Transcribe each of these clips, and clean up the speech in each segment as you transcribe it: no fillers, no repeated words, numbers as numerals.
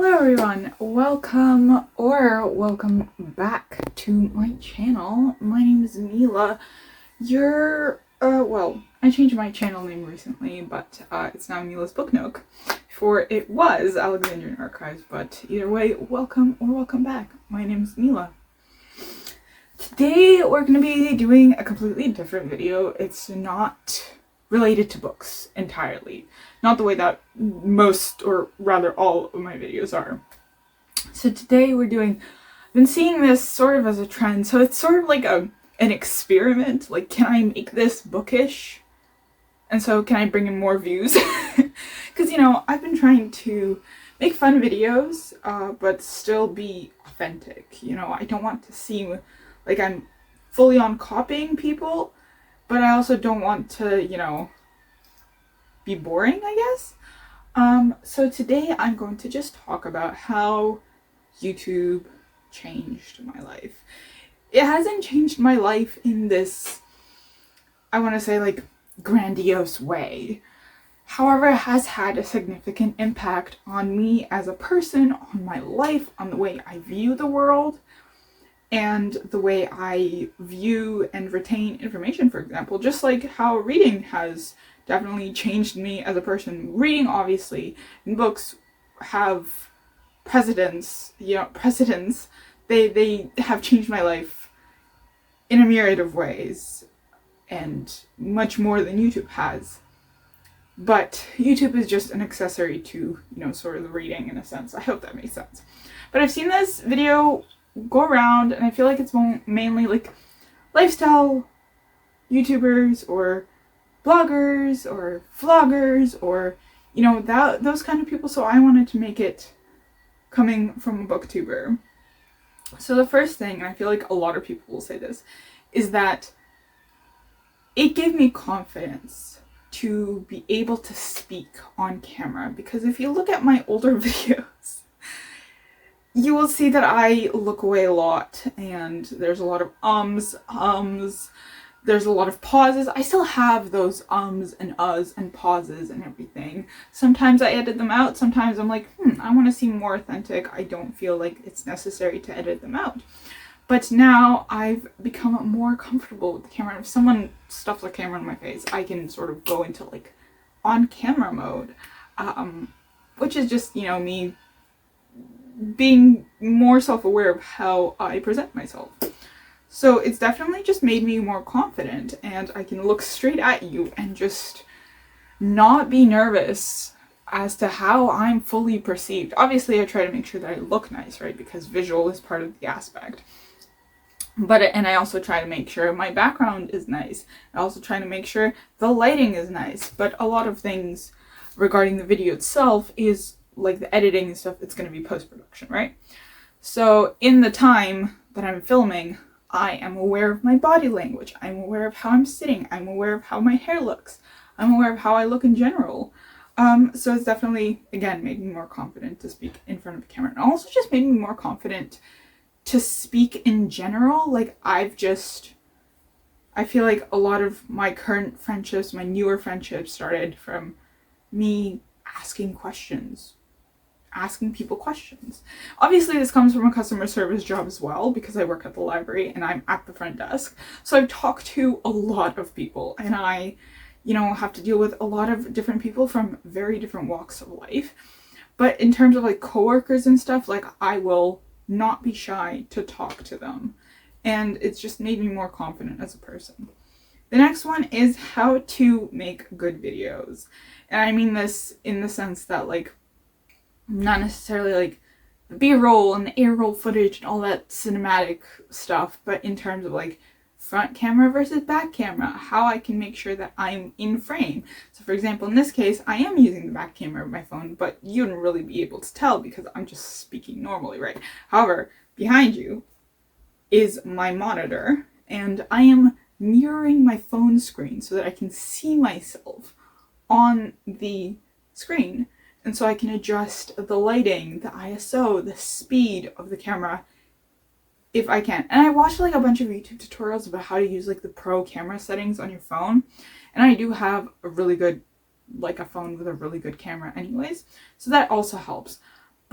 Hello everyone, welcome back to my channel. My name is Mila. I changed my channel name recently, but it's now Mila's Book Nook. Before it was Alexandrian Archives, but either way, welcome back. My name is Mila. Today we're going to be doing a completely different video. It's not related to books entirely. Not the way that most, or rather all of my videos are. So today I've been seeing this sort of as a trend, so it's sort of like an experiment. Like, can I make this bookish? And so can I bring in more views? Because, I've been trying to make fun videos, but still be authentic. I don't want to seem like I'm fully on copying people, but I also don't want to, be boring, I guess. So today I'm going to just talk about how YouTube changed my life. It hasn't changed my life in this, I want to say, like, grandiose way. However, it has had a significant impact on me as a person, on my life, on the way I view the world, and the way I view and retain information, for example. Just like how reading has definitely changed me as a person. Reading, obviously, and books have precedents. They have changed my life in a myriad of ways, and much more than YouTube has. But YouTube is just an accessory to, sort of the reading in a sense. I hope that makes sense. But I've seen this video go around, and I feel like it's mainly like lifestyle YouTubers or bloggers or vloggers or those kind of people. So I wanted to make it coming from a booktuber. So the first thing, and I feel like a lot of people will say this, is that it gave me confidence to be able to speak on camera. Because if you look at my older videos, you will see that I look away a lot, and there's a lot of ums, there's a lot of pauses. I still have those ums and uhs and pauses and everything. Sometimes I edit them out, sometimes I'm like, I want to seem more authentic. I don't feel like it's necessary to edit them out. But now I've become more comfortable with the camera. If someone stuffs a camera in my face, I can sort of go into like on camera mode, which is just, me being more self-aware of how I present myself. So it's definitely just made me more confident, and I can look straight at you and just not be nervous as to how I'm fully perceived. Obviously, I try to make sure that I look nice, right? Because visual is part of the aspect. And I also try to make sure my background is nice. I also try to make sure the lighting is nice. But a lot of things regarding the video itself is like the editing and stuff, it's going to be post-production, right? So in the time that I'm filming, I am aware of my body language. I'm aware of how I'm sitting. I'm aware of how my hair looks. I'm aware of how I look in general. So it's definitely, again, made me more confident to speak in front of the camera. And also just made me more confident to speak in general. Like, I feel like a lot of my current friendships, my newer friendships, started from me asking people questions. Obviously, this comes from a customer service job as well, because I work at the library and I'm at the front desk. So I talk to a lot of people, and I, have to deal with a lot of different people from very different walks of life. But in terms of like coworkers and stuff, like, I will not be shy to talk to them. And it's just made me more confident as a person. The next one is how to make good videos. And I mean this in the sense that, like, not necessarily like the B-roll and the A-roll footage and all that cinematic stuff, but in terms of like front camera versus back camera, how I can make sure that I'm in frame. So for example, in this case, I am using the back camera of my phone, but you wouldn't really be able to tell because I'm just speaking normally, right? However, behind you is my monitor, and I am mirroring my phone screen so that I can see myself on the screen. And so I can adjust the lighting, the ISO, the speed of the camera if I can. And I watched like a bunch of YouTube tutorials about how to use like the pro camera settings on your phone. And I do have a really good, like a phone with a really good camera anyways. So that also helps.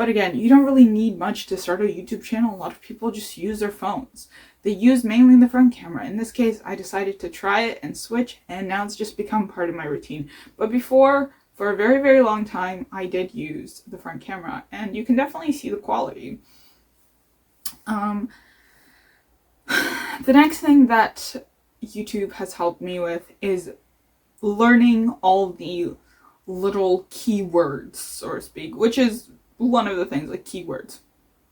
But again, you don't really need much to start a YouTube channel. A lot of people just use their phones. They use mainly the front camera. In this case, I decided to try it and switch, and now it's just become part of my routine. But before, for a very, very long time, I did use the front camera, and you can definitely see the quality. The next thing that YouTube has helped me with is learning all the little keywords, so to speak, which is one of the things, like keywords,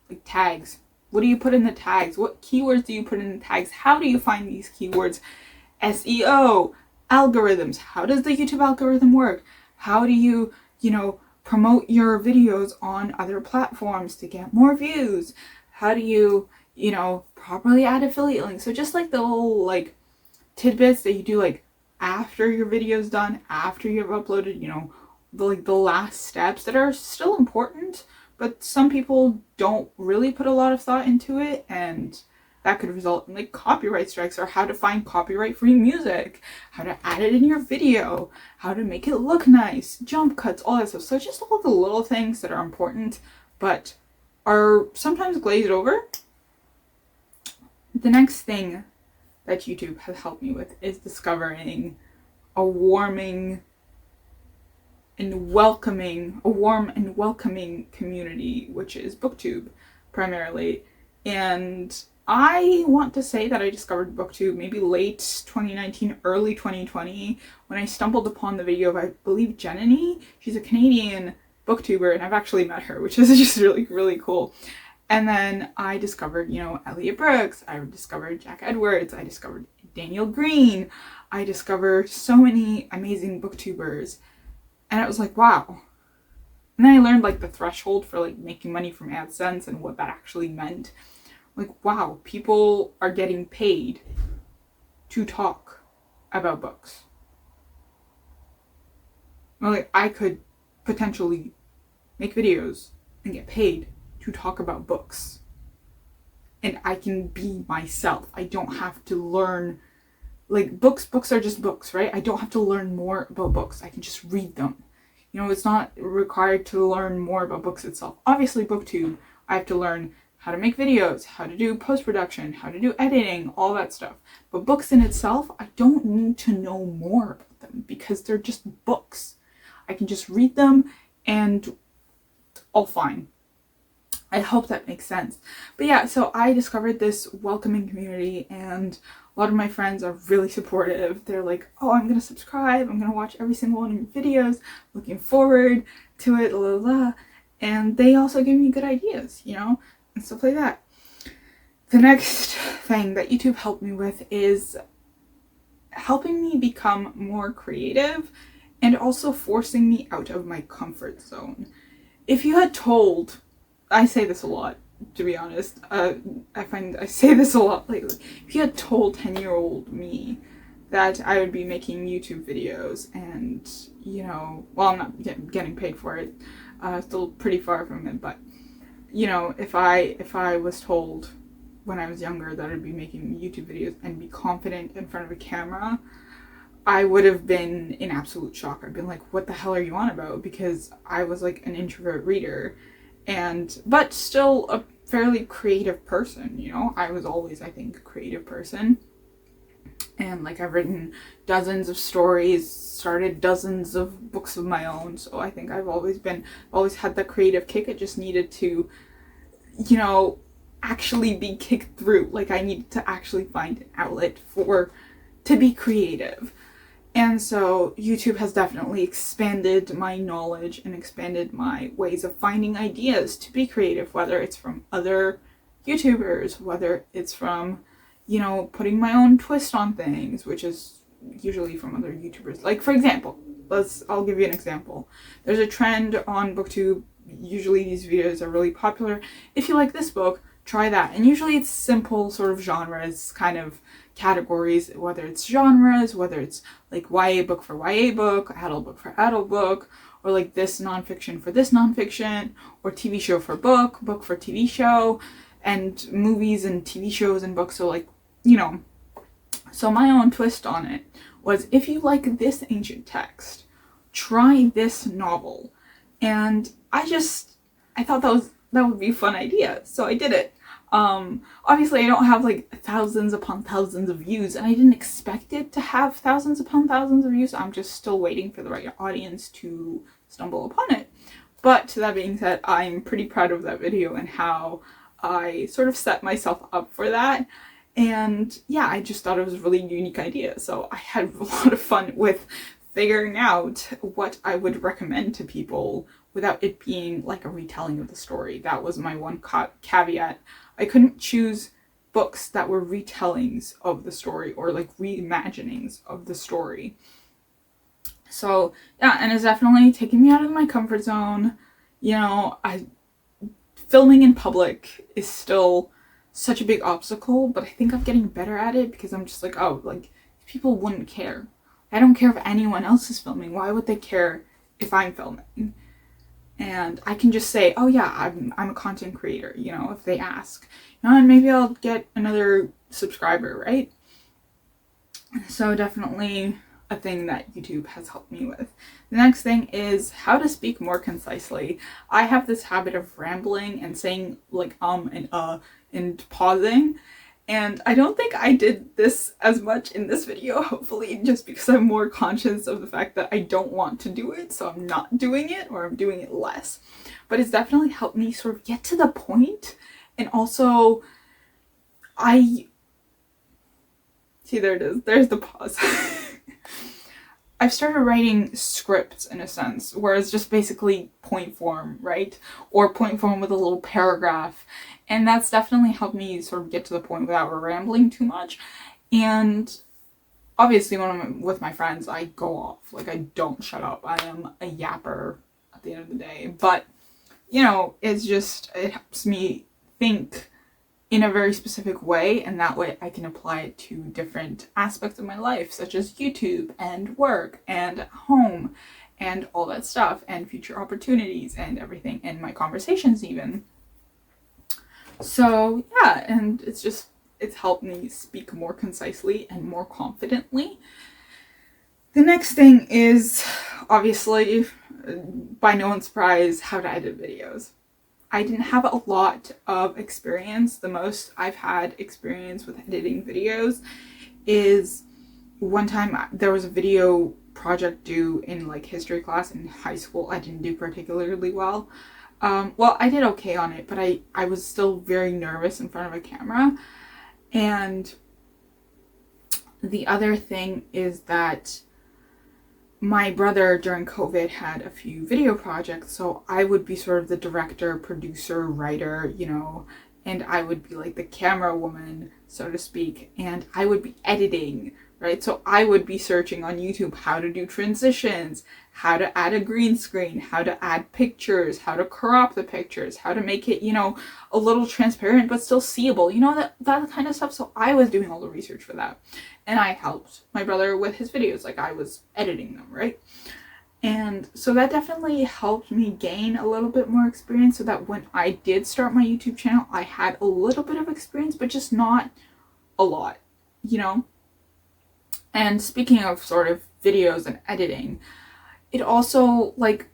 like tags. What do you put in the tags? What keywords do you put in the tags? How do you find these keywords? SEO, algorithms. How does the YouTube algorithm work? How do you, promote your videos on other platforms to get more views? How do you, properly add affiliate links? So just like the little, tidbits that you do, after your video's done, after you've uploaded, the last steps that are still important, but some people don't really put a lot of thought into it, and that could result in copyright strikes, or how to find copyright-free music, how to add it in your video, how to make it look nice, jump cuts, all that stuff. So just all the little things that are important, but are sometimes glazed over. The next thing that YouTube has helped me with is discovering a warm and welcoming community, which is BookTube primarily. And I want to say that I discovered BookTube maybe late 2019, early 2020, when I stumbled upon the video of, I believe, Jenny. She's a Canadian booktuber, and I've actually met her, which is just really, really cool. And then I discovered, Elliot Brooks, I discovered Jack Edwards, I discovered Daniel Green, I discovered so many amazing booktubers, and it was like, wow. And then I learned the threshold for making money from AdSense and what that actually meant. Wow, people are getting paid to talk about books. I could potentially make videos and get paid to talk about books. And I can be myself. I don't have to learn, books are just books, right? I don't have to learn more about books. I can just read them. It's not required to learn more about books itself. Obviously, BookTube, I have to learn how to make videos, how to do post-production, how to do editing, all that stuff. But books in itself, I don't need to know more about them because they're just books. I can just read them and all fine. I hope that makes sense. But yeah, so I discovered this welcoming community, and a lot of my friends are really supportive. They're like, oh, I'm going to subscribe. I'm going to watch every single one of your videos. Looking forward to it, blah, blah, blah. And they also give me good ideas, and stuff like that. The next thing that YouTube helped me with is helping me become more creative and also forcing me out of my comfort zone. If you had told, I say this a lot, to be honest, I find I say this a lot lately. If you had told 10-year-old me that I would be making YouTube videos and, I'm not getting paid for it, still pretty far from it, but, if I was told when I was younger that I'd be making YouTube videos and be confident in front of a camera, I would have been in absolute shock. I'd been like, what the hell are you on about? Because I was an introvert reader, but still a fairly creative person, I was always, I think, a creative person. And I've written dozens of stories, started dozens of books of my own. So I think I've always had that creative kick. It just needed to, actually be kicked through. I needed to actually find an outlet to be creative. And so YouTube has definitely expanded my knowledge and expanded my ways of finding ideas to be creative, whether it's from other YouTubers, whether it's from, putting my own twist on things, which is usually from other YouTubers. For example, I'll give you an example. There's a trend on BookTube. Usually these videos are really popular. If you like this book, try that. And usually it's simple sort of genres, kind of categories, whether it's genres, whether it's YA book for YA book, adult book for adult book, or this nonfiction for this nonfiction, or TV show for book for TV show, and movies and TV shows and books. So so my own twist on it was, if you like this ancient text, try this novel. And I I thought that would be a fun idea, so I did it. Obviously I don't have like thousands upon thousands of views, and I didn't expect it to have thousands upon thousands of views. I'm just still waiting for the right audience to stumble upon it. But that being said, I'm pretty proud of that video and how I sort of set myself up for that. And yeah, I just thought it was a really unique idea. So I had a lot of fun with figuring out what I would recommend to people without it being like a retelling of the story. That was my one caveat. I couldn't choose books that were retellings of the story or like reimaginings of the story. So yeah, and it's definitely taking me out of my comfort zone. You know, filming in public is still such a big obstacle, but I think I'm getting better at it because I'm just like, oh, like people wouldn't care. I don't care if anyone else is filming. Why would they care if I'm filming? And I can just say, oh yeah, I'm a content creator, you know, if they ask. You know, and maybe I'll get another subscriber, right? So definitely a thing that YouTube has helped me with. The next thing is how to speak more concisely. I have this habit of rambling and saying like and pausing, and I don't think I did this as much in this video, hopefully just because I'm more conscious of the fact that I don't want to do it, so I'm not doing it, or I'm doing it less. But it's definitely helped me sort of get to the point, and also see, there it is, there's the pause. I've started writing scripts in a sense, where it's just basically point form, right? Or point form with a little paragraph. And that's definitely helped me sort of get to the point without rambling too much. And obviously when I'm with my friends, I go off. Like, I don't shut up. I am a yapper at the end of the day. But, you know, it helps me think in a very specific way, and that way I can apply it to different aspects of my life, such as YouTube and work and home and all that stuff, and future opportunities and everything, and my conversations even. So yeah, and it's helped me speak more concisely and more confidently. The next thing is, obviously, by no one's surprise, how to edit videos. I didn't have a lot of experience. The most I've had experience with editing videos is one time there was a video project due in like history class in high school. I didn't do particularly well. Well, I did okay on it, but I was still very nervous in front of a camera. And the other thing is that my brother during COVID had a few video projects, so I would be sort of the director, producer, writer, you know, and I would be like the camera woman, so to speak, and I would be editing, right? So I would be searching on YouTube how to do transitions, how to add a green screen, how to add pictures, how to crop the pictures, how to make it, you know, a little transparent but still seeable, you know, that kind of stuff. So I was doing all the research for that. And I helped my brother with his videos, like I was editing them, right? And so that definitely helped me gain a little bit more experience, so that when I did start my YouTube channel, I had a little bit of experience, but just not a lot, you know? And speaking of sort of videos and editing, it also, like,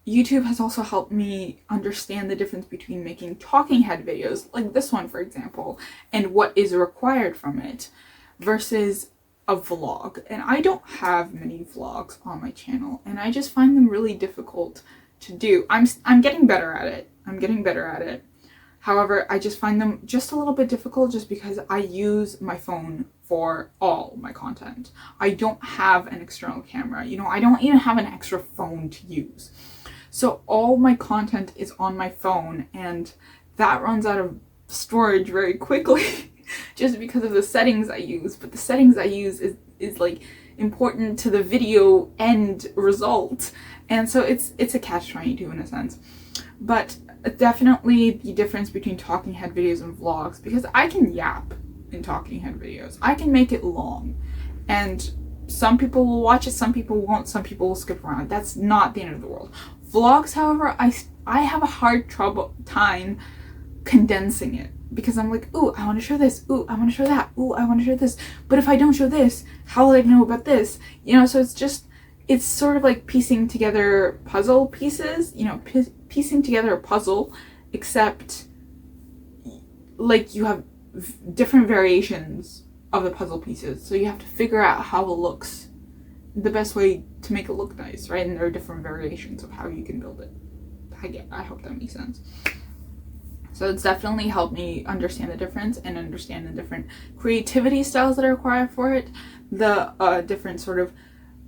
YouTube has also helped me understand the difference between making talking head videos, like this one, for example, and what is required from it, versus a vlog. And I don't have many vlogs on my channel, and I just find them really difficult to do. I'm getting better at it. However, I just find them just a little bit difficult just because I use my phone for all my content. I don't have an external camera, you know, I don't even have an extra phone to use. So all my content is on my phone, and that runs out of storage very quickly just because of the settings I use. But the settings I use is like important to the video end result. And so it's a catch-22 in a sense. But definitely the difference between talking head videos and vlogs, because I can yap in talking head videos. I can make it long, and some people will watch it, some people won't, some people will skip around. That's not the end of the world. Vlogs, however, I have a hard time condensing it, because I'm like, ooh, I want to show this, ooh, I want to show that, ooh, I want to show this, but if I don't show this, how will I know about this? You know, so it's sort of like piecing together puzzle pieces, you know, piecing together a puzzle, except like you have different variations of the puzzle pieces, so you have to figure out how it looks, the best way to make it look nice, right? And there are different variations of how you can build it. I hope that makes sense. So it's definitely helped me understand the difference and understand the different creativity styles that are required for it, the different sort of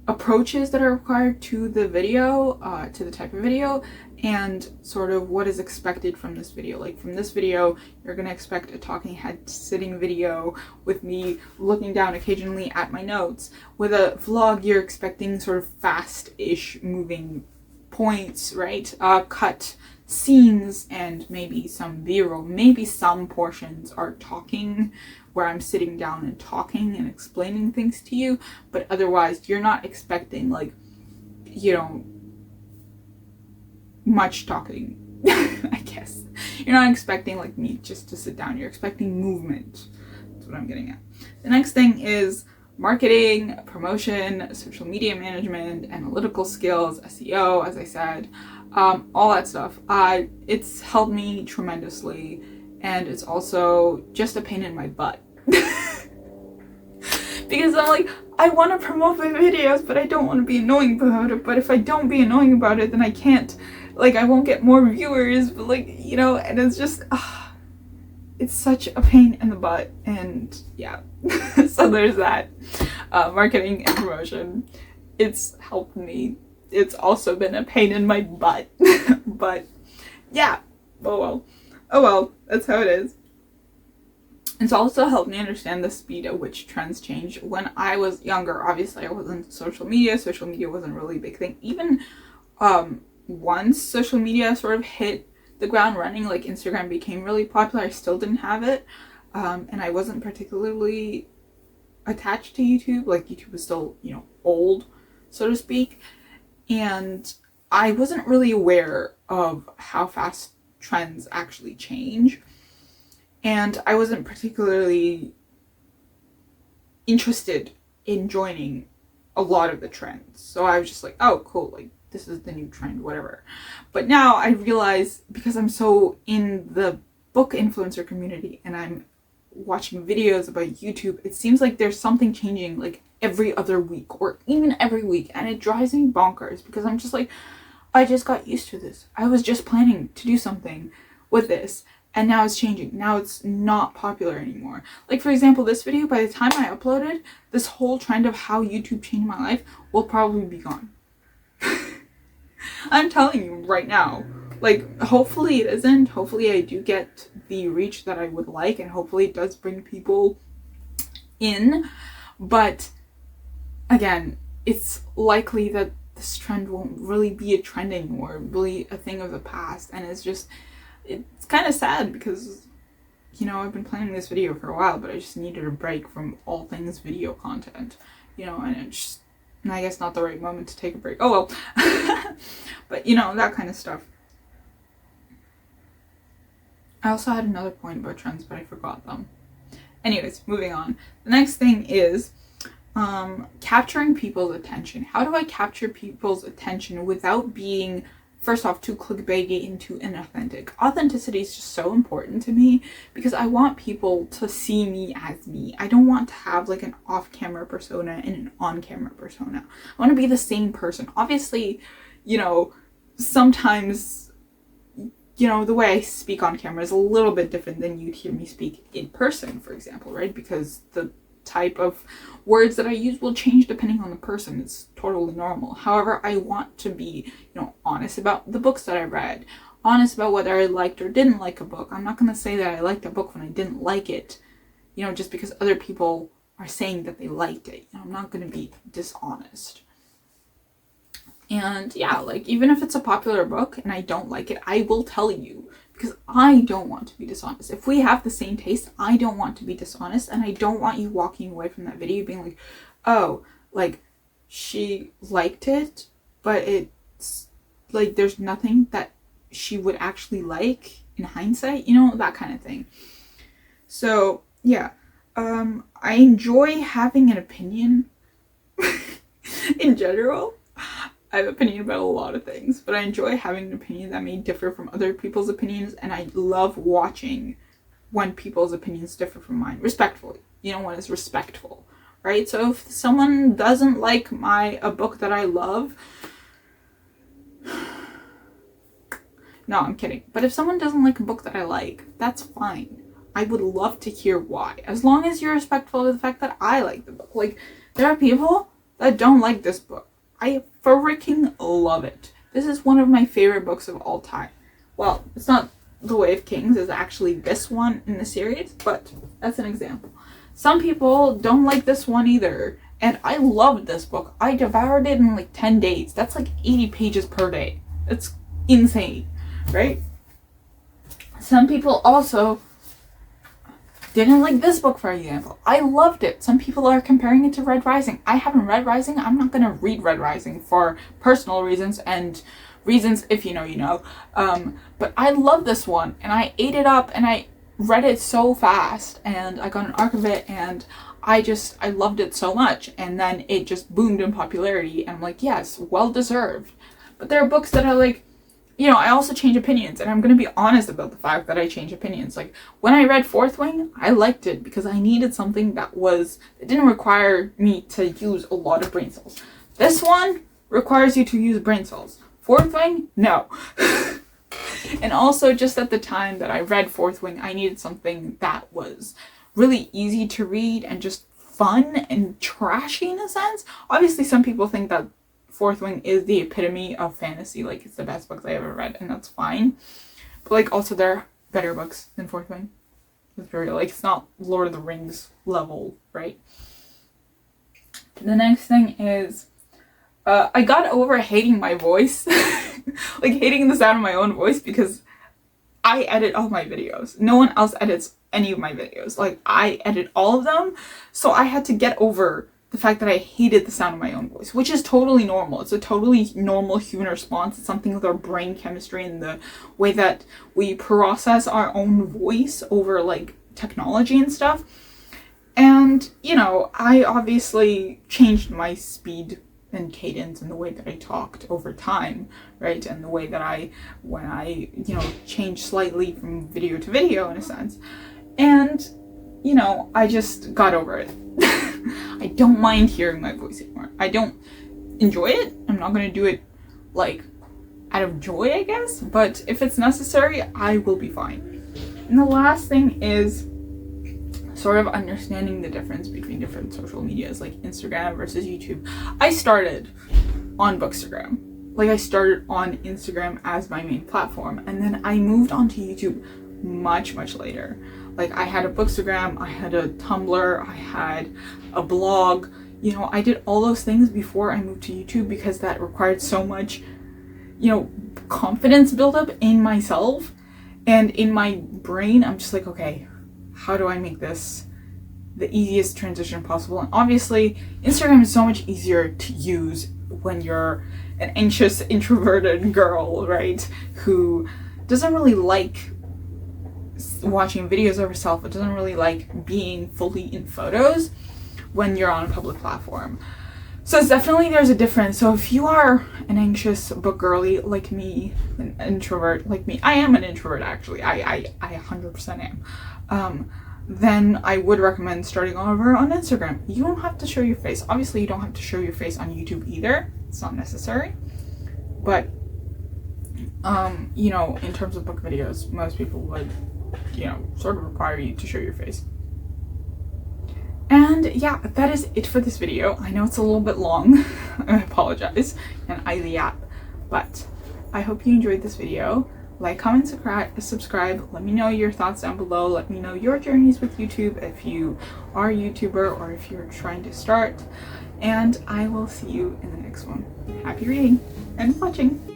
approaches that are required to the video, to the type of video, and sort of what is expected from this video. Like from this video, you're gonna expect a talking head sitting video with me looking down occasionally at my notes. With a vlog, you're expecting sort of fast-ish moving points, right? Cut scenes and maybe some B-roll. Maybe some portions are talking, where I'm sitting down and talking and explaining things to you, but otherwise you're not expecting, like, you know, much talking. I guess you're not expecting like me just to sit down. You're expecting movement. That's what I'm getting at. The next thing is marketing, promotion, social media management, analytical skills, SEO, as I said, all that stuff. It's helped me tremendously, and it's also just a pain in my butt. Because I'm like, I want to promote my videos, but I don't want to be annoying about it. But if I don't be annoying about it, then I can't, like, I won't get more viewers, but like, you know, and it's just, it's such a pain in the butt. And yeah, so there's that. Marketing and promotion, it's helped me. It's also been a pain in my butt. But yeah, oh well, that's how it is. It's also helped me understand the speed at which trends change. When I was younger, obviously I wasn't social media. Social media wasn't really a big thing. Even once social media sort of hit the ground running, like Instagram became really popular, I still didn't have it. And I wasn't particularly attached to YouTube. Like YouTube was still, you know, old, so to speak. And I wasn't really aware of how fast trends actually change. And I wasn't particularly interested in joining a lot of the trends. So I was just like, oh, cool, like this is the new trend, whatever. But now I realize, because I'm so in the book influencer community and I'm watching videos about YouTube, it seems like there's something changing like every other week or even every week. And it drives me bonkers, because I'm just like, I just got used to this. I was just planning to do something with this, and now it's changing. Now it's not popular anymore. Like, for example, this video, by the time I upload it, this whole trend of how YouTube changed my life will probably be gone. I'm telling you right now. Like, hopefully it isn't. Hopefully I do get the reach that I would like, and hopefully it does bring people in. But again, it's likely that this trend won't really be a trend anymore, really a thing of the past. And it's just, it's kind of sad, because, you know, I've been planning this video for a while, but I just needed a break from all things video content, you know, and it's just, and I guess not the right moment to take a break. Oh well. But, you know, that kind of stuff. I also had another point about trends, but I forgot them. Anyways, moving on. The next thing is capturing people's attention. How do I capture people's attention without being, first off, too clickbaity and too inauthentic? Authenticity is just so important to me, because I want people to see me as me. I don't want to have like an off-camera persona and an on-camera persona. I want to be the same person. Obviously, you know, sometimes, you know, the way I speak on camera is a little bit different than you'd hear me speak in person, for example, right? Because the type of words that I use will change depending on the person. It's totally normal. However, I want to be, you know, honest about the books that I read, honest about whether I liked or didn't like a book. I'm not going to say that I liked a book when I didn't like it, you know, just because other people are saying that they liked it. You know, I'm not going to be dishonest. And yeah, like, even if it's a popular book and I don't like it, I will tell you, because I don't want to be dishonest. If we have the same taste, I don't want to be dishonest, and I don't want you walking away from that video being like, oh, like, she liked it, but it's like there's nothing that she would actually like in hindsight, you know, that kind of thing. So yeah, I enjoy having an opinion in general. I have an opinion about a lot of things, but I enjoy having an opinion that may differ from other people's opinions, and I love watching when people's opinions differ from mine, respectfully. You know, when it's respectful, right? So if someone doesn't like a book that I love, no, I'm kidding. But if someone doesn't like a book that I like, that's fine. I would love to hear why, as long as you're respectful of the fact that I like the book. Like, there are people that don't like this book. I freaking love it. This is one of my favorite books of all time. Well, it's not The Way of Kings, it's actually this one in the series, but that's an example. Some people don't like this one either, and I loved this book. I devoured it in like 10 days. That's like 80 pages per day. It's insane, right? Some people also didn't like this book, for example. I loved it. Some people are comparing it to Red Rising. I haven't read Rising. I'm not going to read Red Rising for personal reasons and reasons if you know, you know. But I love this one, and I ate it up, and I read it so fast, and I got an arc of it, and I loved it so much, and then it just boomed in popularity, and I'm like, yes, well deserved. But there are books that are like, you know, I also change opinions, and I'm going to be honest about the fact that I change opinions. Like, when I read Fourth Wing, I liked it because I needed something that didn't require me to use a lot of brain cells. This one requires you to use brain cells. Fourth Wing, no. And also, just at the time that I read Fourth Wing, I needed something that was really easy to read and just fun and trashy in a sense. Obviously, some people think that Fourth Wing is the epitome of fantasy, like it's the best books I ever read, and that's fine. But like, also there are better books than Fourth Wing. It's very, like, it's not Lord of the Rings level, right? The next thing is, I got over hating my voice, like hating the sound of my own voice, because I edit all my videos. No one else edits any of my videos. Like, I edit all of them, so I had to get over the fact that I hated the sound of my own voice, which is totally normal. It's a totally normal human response. It's something with our brain chemistry and the way that we process our own voice over, like, technology and stuff. And, you know, I obviously changed my speed and cadence and the way that I talked over time, right? And the way that when I, you know, changed slightly from video to video in a sense. And, you know, I just got over it. I don't mind hearing my voice anymore. I don't enjoy it. I'm not going to do it, like, out of joy, I guess. But if it's necessary, I will be fine. And the last thing is sort of understanding the difference between different social medias, like Instagram versus YouTube. I started on Bookstagram. Like, I started on Instagram as my main platform, and then I moved on to YouTube much, much later. Like, I had a Bookstagram, I had a Tumblr, I had a blog. You know, I did all those things before I moved to YouTube because that required so much, you know, confidence buildup in myself and in my brain. I'm just like, okay, how do I make this the easiest transition possible? And obviously, Instagram is so much easier to use when you're an anxious, introverted girl, right? Who doesn't really like watching videos of herself. It doesn't really like being fully in photos when you're on a public platform. So it's definitely, there's a difference. So if you are an anxious book girly like me, an introvert like me, I am an introvert actually, I 100% am, then I would recommend starting over on Instagram. You don't have to show your face. Obviously you don't have to show your face on YouTube either. It's not necessary. But you know, in terms of book videos, most people would, you know, sort of require you to show your face. And yeah, that is it for this video. I know it's a little bit long. I apologize, and I yap, but I hope you enjoyed this video. Like, comment, subscribe. Let me know your thoughts down below. Let me know your journeys with YouTube if you are a YouTuber or if you're trying to start. And I will see you in the next one. Happy reading and watching.